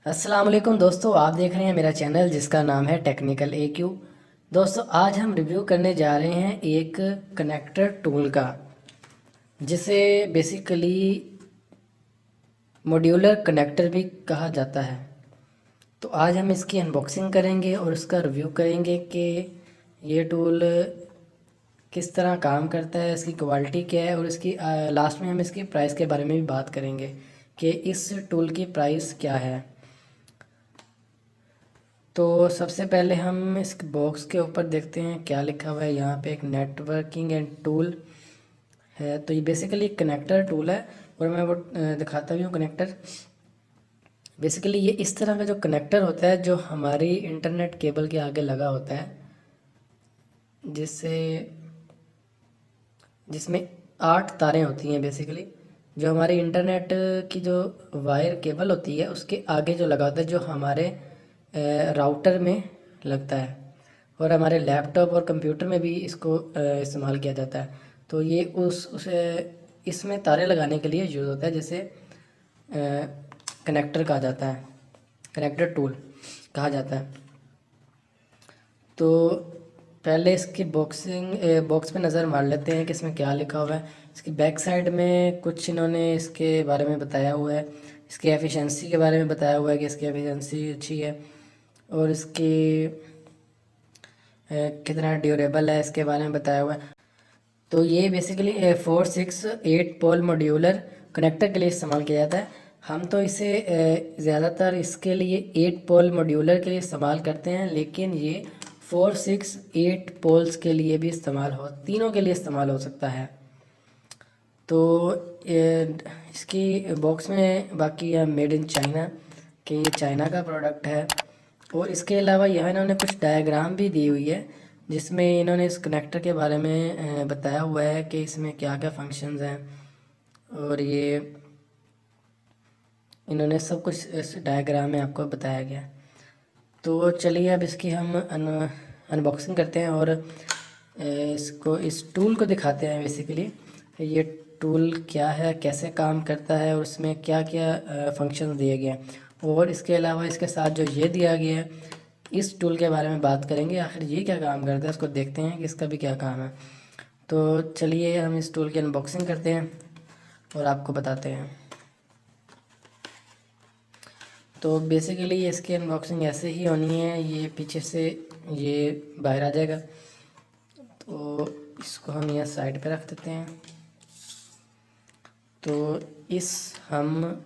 अस्सलाम वालेकुम दोस्तों, आप देख रहे हैं मेरा चैनल जिसका नाम है टेक्निकल AQ। दोस्तों, आज हम रिव्यू करने जा रहे हैं एक कनेक्टर टूल का, जिसे बेसिकली मॉड्यूलर कनेक्टर भी कहा जाता है। तो आज हम इसकी अनबॉक्सिंग करेंगे और उसका रिव्यू करेंगे कि ये टूल किस तरह काम करता है, इसकी क्वालिटी क्या है, और इसकी लास्ट में हम इसकी प्राइस के बारे में भी बात करेंगे कि इस टूल की प्राइस क्या है। तो सबसे पहले हम इस बॉक्स के ऊपर देखते हैं क्या लिखा हुआ है। यहाँ पे एक नेटवर्किंग एंड टूल है। तो ये बेसिकली कनेक्टर टूल है और मैं वो दिखाता भी हूँ कनेक्टर। बेसिकली ये इस तरह का जो कनेक्टर होता है जो हमारी इंटरनेट केबल के आगे लगा होता है, जिससे जिसमें 8 तारें होती हैं। बेसिकली जो हमारी इंटरनेट की जो वायर केबल होती है उसके आगे जो लगा होता है, जो हमारे राउटर में लगता है और हमारे लैपटॉप और कंप्यूटर में भी इसको इस्तेमाल किया जाता है। तो ये उसे इसमें तारे लगाने के लिए यूज़ होता है, जिसे कनेक्टर कहा जाता है, कनेक्टर टूल कहा जाता है। तो पहले इसकी बॉक्स पे नज़र मार लेते हैं कि इसमें क्या लिखा हुआ है। इसकी बैक साइड में कुछ इन्होंने इसके बारे में बताया हुआ है, इसकी एफिशिएंसी के बारे में बताया हुआ है कि इसकी एफिशिएंसी अच्छी है और इसकी कितना ड्यूरेबल है इसके बारे में बताया हुआ है। तो ये बेसिकली 4 6 8 पोल मॉड्यूलर कनेक्टर के लिए इस्तेमाल किया जाता है। हम तो इसे ज़्यादातर इसके लिए 8 पोल मॉड्यूलर के लिए इस्तेमाल करते हैं, लेकिन ये 4 6 8 पोल्स के लिए भी तीनों के लिए इस्तेमाल हो सकता है। तो इसकी बॉक्स में बाकी है मेड इन चाइना, कि ये चाइना का प्रोडक्ट है। और इसके अलावा यहाँ इन्होंने कुछ डायग्राम भी दी हुई है, जिसमें इन्होंने इस कनेक्टर के बारे में बताया हुआ है कि इसमें क्या क्या फंक्शंस हैं, और ये इन्होंने सब कुछ इस डायग्राम में आपको बताया गया है। तो चलिए अब इसकी हम अनबॉक्सिंग करते हैं और इसको इस टूल को दिखाते हैं। बेसिकली ये टूल क्या है, कैसे काम करता है और उसमें क्या क्या फंक्शन दिए गए हैं, और इसके अलावा इसके साथ जो ये दिया गया है इस टूल के बारे में बात करेंगे। आखिर ये क्या काम करता है उसको देखते हैं कि इसका भी क्या काम है। तो चलिए हम इस टूल की अनबॉक्सिंग करते हैं और आपको बताते हैं। तो बेसिकली इसकी अनबॉक्सिंग ऐसे ही होनी है, ये पीछे से ये बाहर आ जाएगा। तो इसको हम यहाँ साइड पे रख देते हैं। तो इस हम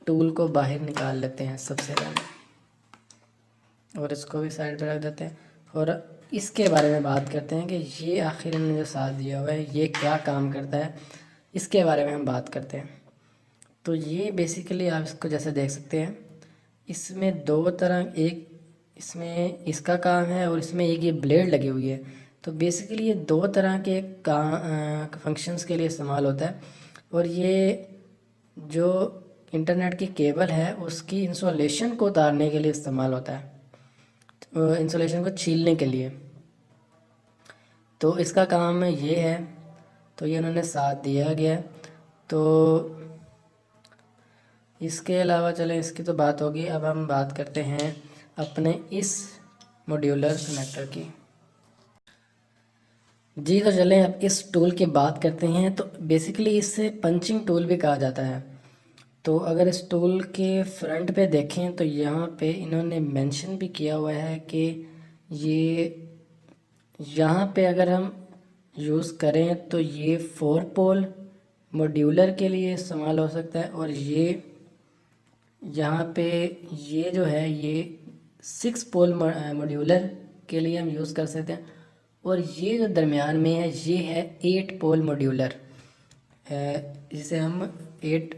टूल को बाहर निकाल लेते हैं सबसे पहले, और इसको भी साइड पे रख देते हैं और इसके बारे में बात करते हैं कि ये आखिर इन्होंने जो साथ दिया हुआ है ये क्या काम करता है, इसके बारे में हम बात करते हैं। तो ये बेसिकली आप इसको जैसे देख सकते हैं, इसमें दो तरह, एक इसमें इसका काम है और इसमें एक ये ब्लेड लगी हुई है। तो बेसिकली ये दो तरह के फंक्शंस के लिए इस्तेमाल होता है। और ये जो इंटरनेट की केबल है उसकी इंसुलेशन को उतारने के लिए इस्तेमाल होता है, तो इंसुलेशन को छीलने के लिए। तो इसका काम ये है। तो ये उन्होंने साथ दिया गया है। तो इसके अलावा चलें, इसकी तो बात होगी, अब हम बात करते हैं अपने इस मॉड्यूलर कनेक्टर की। जी तो चलें अब इस टूल की बात करते हैं। तो बेसिकली इसे पंचिंग टूल भी कहा जाता है। तो अगर इस टूल के फ्रंट पे देखें तो यहाँ पे इन्होंने मेंशन भी किया हुआ है कि ये यहाँ पे अगर हम यूज़ करें तो ये 4 पोल मॉड्यूलर के लिए इस्तेमाल हो सकता है, और ये यहाँ पे ये जो है ये 6 पोल मॉड्यूलर के लिए हम यूज़ कर सकते हैं। और ये जो दरमियान में है ये है 8 पोल मॉड्यूलर, जिसे हम 8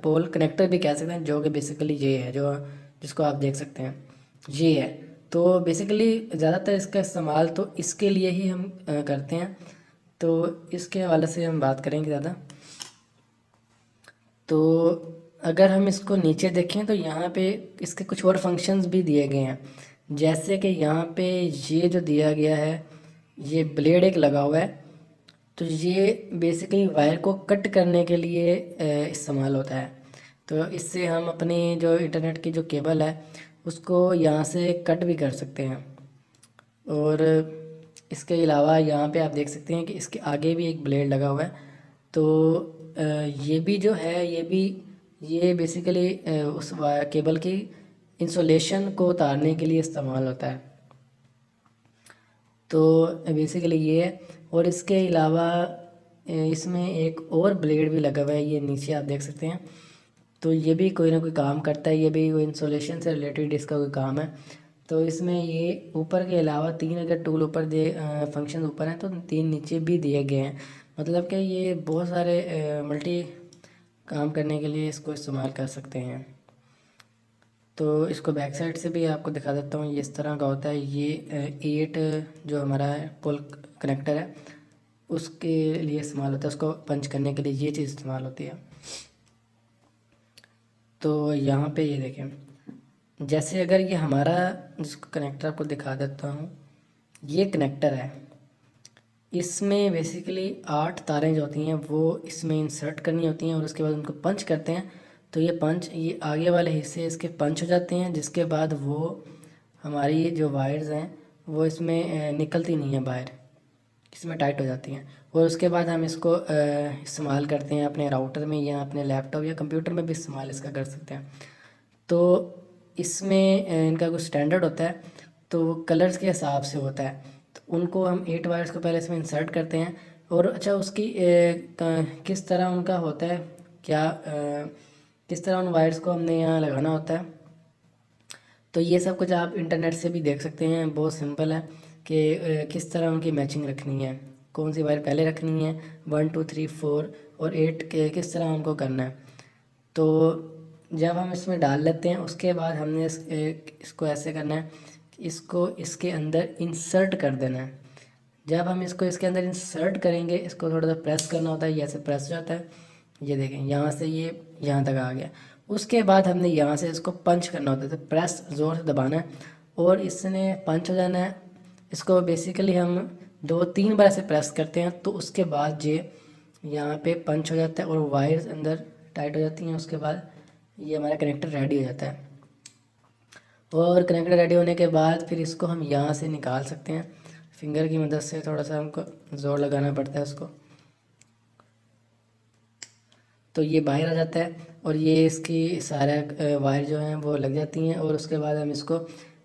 पोल कनेक्टर भी कह सकते हैं, जो कि बेसिकली ये है जो जिसको आप देख सकते हैं ये है। तो बेसिकली ज़्यादातर इसका इस्तेमाल तो इसके लिए ही हम करते हैं। तो इसके हवाले से हम बात करेंगे ज़्यादा। तो अगर हम इसको नीचे देखें तो यहाँ पे इसके कुछ और फंक्शंस भी दिए गए हैं, जैसे कि यहाँ पे ये जो दिया गया है ये ब्लेड एक लगा हुआ है। तो ये बेसिकली वायर को कट करने के लिए इस्तेमाल होता है। तो इससे हम अपनी जो इंटरनेट की जो केबल है उसको यहाँ से कट भी कर सकते हैं। और इसके अलावा यहाँ पे आप देख सकते हैं कि इसके आगे भी एक ब्लेड लगा हुआ है। तो ये भी जो है ये बेसिकली उस केबल की इंसुलेशन को उतारने के लिए इस्तेमाल होता है। तो बेसिकली ये है। और इसके अलावा इसमें एक और ब्लेड भी लगा हुआ है, ये नीचे आप देख सकते हैं। तो ये भी कोई ना कोई काम करता है, ये भी कोई इंसुलेशन से रिलेटेड इसका कोई काम है। तो इसमें ये ऊपर के अलावा 3 अगर टूल ऊपर दे फंक्शन ऊपर हैं तो 3 नीचे भी दिए गए हैं। मतलब कि ये बहुत सारे मल्टी काम करने के लिए इसको इस्तेमाल कर सकते हैं। तो इसको बैक साइड से भी आपको दिखा देता हूँ, ये इस तरह का होता है। ये 8 जो हमारा पुल कनेक्टर है उसके लिए इस्तेमाल होता है, उसको पंच करने के लिए ये चीज़ इस्तेमाल होती है। तो यहाँ पे ये देखें, जैसे अगर ये हमारा जिसको कनेक्टर आपको दिखा देता हूँ, ये कनेक्टर है, इसमें बेसिकली 8 तारें जो होती हैं वो इसमें इंसर्ट करनी होती हैं और उसके बाद उनको पंच करते हैं। तो ये आगे वाले हिस्से इसके पंच हो जाते हैं, जिसके बाद वो हमारी जो वायर्स हैं वो इसमें निकलती नहीं है बाहर, इसमें टाइट हो जाती हैं। और उसके बाद हम इसको इस्तेमाल करते हैं अपने राउटर में या अपने लैपटॉप या कंप्यूटर में भी इस्तेमाल इसका कर सकते हैं। तो इसमें इनका कुछ स्टैंडर्ड होता है, तो कलर्स के हिसाब से होता है। तो उनको हम 8 वायर्स को पहले इसमें इंसर्ट करते हैं। और अच्छा उसकी किस तरह उनका होता है, क्या किस तरह उन वायर्स को हमने यहाँ लगाना होता है, तो ये सब कुछ आप इंटरनेट से भी देख सकते हैं। बहुत सिंपल है कि किस तरह उनकी मैचिंग रखनी है, कौन सी वायर पहले रखनी है, 1 2 3 4 और 8 के किस तरह उनको करना है। तो जब हम इसमें डाल लेते हैं उसके बाद हमने इसको ऐसे करना है कि इसको इसके अंदर इंसर्ट कर देना है। जब हम इसको इसके अंदर इंसर्ट करेंगे, इसको थोड़ा सा प्रेस करना होता है, ये ऐसे प्रेस हो जाता है, ये देखें यहाँ से ये यहाँ तक आ गया। उसके बाद हमने यहाँ से इसको पंच करना होता है, तो प्रेस ज़ोर से दबाना है और इसने पंच हो जाना है। इसको बेसिकली हम 2-3 बार ऐसे प्रेस करते हैं तो उसके बाद ये यहाँ पे पंच हो जाता है और वायर्स अंदर टाइट हो जाती हैं। उसके बाद ये हमारा कनेक्टर रेडी हो जाता है। और कनेक्टर रेडी होने के बाद फिर इसको हम यहाँ से निकाल सकते हैं, फिंगर की मदद से थोड़ा सा हमको ज़ोर लगाना पड़ता है उसको, तो ये बाहर आ जाता है और ये इसकी सारे वायर जो हैं वो लग जाती हैं। और उसके बाद हम इसको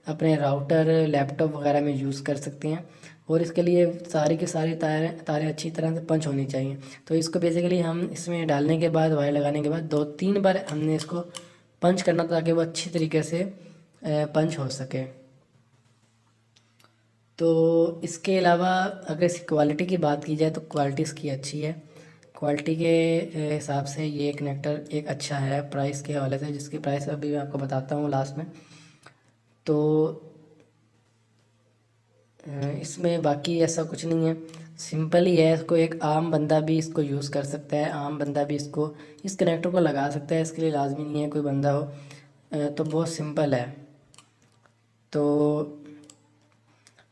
अपने राउटर लैपटॉप वगैरह में यूज़ कर सकते हैं। और इसके लिए सारी की सारी तारें अच्छी तरह से पंच होनी चाहिए। तो इसको बेसिकली हम इसमें डालने के बाद, वायर लगाने के बाद 2-3 बार हमने इसको पंच करना ताकि वो अच्छी तरीके से पंच हो सके। तो इसके अलावा अगर इसकी क्वालिटी की बात की जाए तो क्वालिटी इसकी अच्छी है। क्वालिटी के हिसाब से ये कनेक्टर एक अच्छा है प्राइस के हवाले से, जिसकी प्राइस अभी मैं आपको बताता हूँ लास्ट में। तो इसमें बाकी ऐसा कुछ नहीं है, सिंपल ही है। इसको एक आम बंदा भी इसको यूज़ कर सकता है, आम बंदा भी इसको इस कनेक्टर को लगा सकता है, इसके लिए लाजमी नहीं है कोई बंदा हो। तो बहुत सिंपल है। तो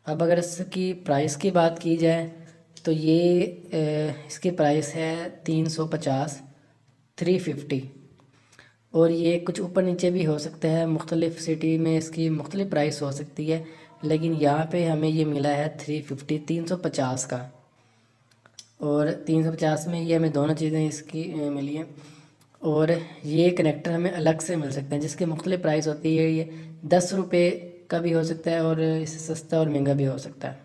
अब अगर इसकी प्राइस की बात की जाए तो ये इसकी प्राइस है 350 350। और ये कुछ ऊपर नीचे भी हो सकता है, मुख्तलिफ़ सिटी में इसकी मुख्तलिफ़ प्राइस हो सकती है, लेकिन यहाँ पे हमें ये मिला है 350 350 का। और 350 में ये हमें दोनों चीज़ें इसकी मिली हैं। और ये कनेक्टर हमें अलग से मिल सकते हैं जिसकी मुख्तलिफ़ प्राइस होती है। ये 10 रुपये का भी हो सकता है और इससे सस्ता और महंगा भी हो सकता है।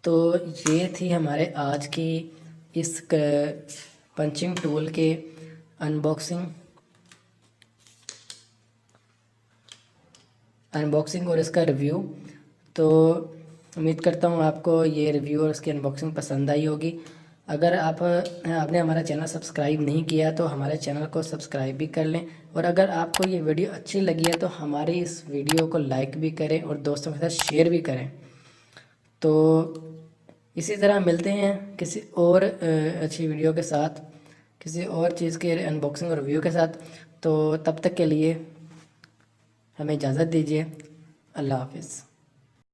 तो ये थी हमारे आज की इस पंचिंग टूल के अनबॉक्सिंग और इसका रिव्यू। तो उम्मीद करता हूँ आपको ये रिव्यू और इसकी अनबॉक्सिंग पसंद आई होगी। अगर आपने हमारा चैनल सब्सक्राइब नहीं किया तो हमारे चैनल को सब्सक्राइब भी कर लें। और अगर आपको ये वीडियो अच्छी लगी है तो हमारी इस वीडियो को लाइक भी करें और दोस्तों के साथ शेयर भी करें। तो इसी तरह मिलते हैं किसी और अच्छी वीडियो के साथ, किसी और चीज़ के अनबॉक्सिंग और रिव्यू के साथ। तो तब तक के लिए हमें इजाज़त दीजिए। अल्लाह हाफिज़।